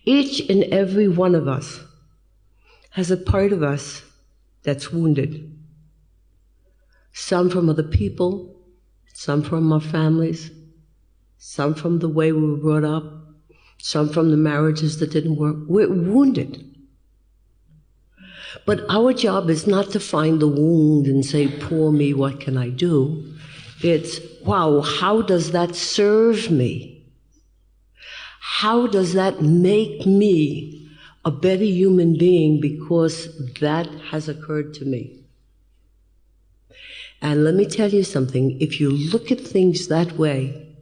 Each and every one of us has a part of us that's wounded. Some from other people, some from our families, some from the way we were brought up, some from the marriages that didn't work. We're wounded. But our job is not to find the wound and say, poor me, what can I do? It's, wow, how does that serve me? How does that make me a better human being because that has occurred to me? And let me tell you something, if you look at things that way,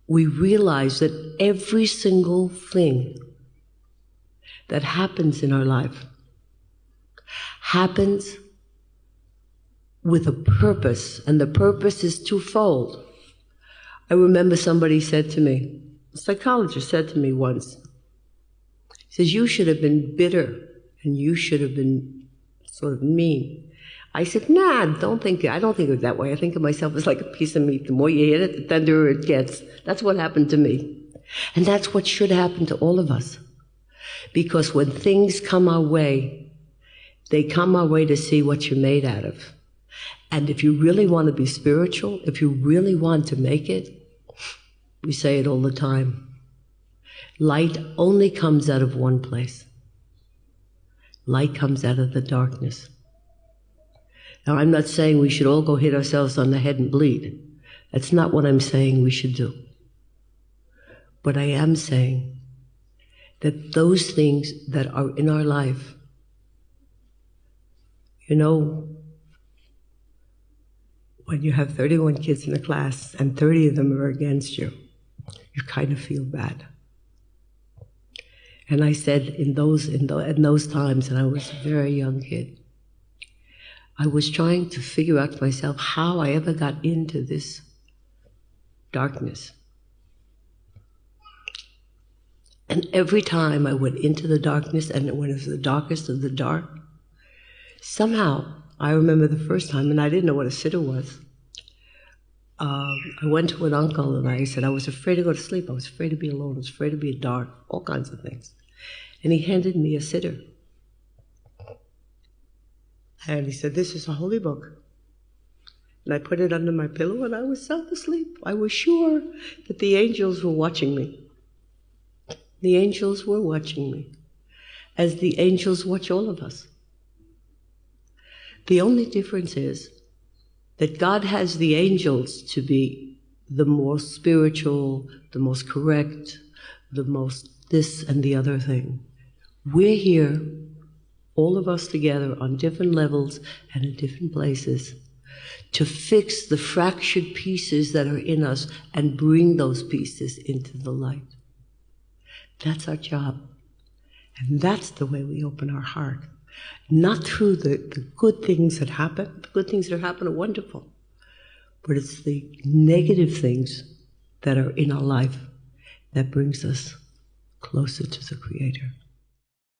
we realize that every single thing that happens in our life happens with a purpose, and the purpose is twofold. I remember somebody said to me, a psychologist said to me once, he says, you should have been bitter and you should have been sort of mean. I said, nah, I don't think of it that way. I think of myself as like a piece of meat. The more you hit it, the tenderer it gets. That's what happened to me. And that's what should happen to all of us. Because when things come our way, they come our way to see what you're made out of. And if you really want to be spiritual, if you really want to make it, we say it all the time, light only comes out of one place. Light comes out of the darkness. Now, I'm not saying we should all go hit ourselves on the head and bleed. That's not what I'm saying we should do. But I am saying that those things that are in our life, you know, when you have 31 kids in a class and 30 of them are against you, you kind of feel bad. And I said in those times, and I was a very young kid, I was trying to figure out myself how I ever got into this darkness. And every time I went into the darkness, and when it was the darkest of the dark, somehow, I remember the first time, and I didn't know what a sitter was. I went to an uncle and I said I was afraid to go to sleep. I was afraid to be alone. I was afraid to be dark, all kinds of things. And he handed me a sitter. And he said, this is a holy book. And I put it under my pillow and I was sound asleep. I was sure that the angels were watching me. The angels were watching me, as the angels watch all of us. The only difference is that God has the angels to be the more spiritual, the most correct, the most this and the other thing. We're here, all of us together on different levels and in different places, to fix the fractured pieces that are in us and bring those pieces into the light. That's our job. And that's the way we open our heart. Not through the good things that happen. The good things that happen are wonderful. But it's the negative things that are in our life that brings us closer to the Creator.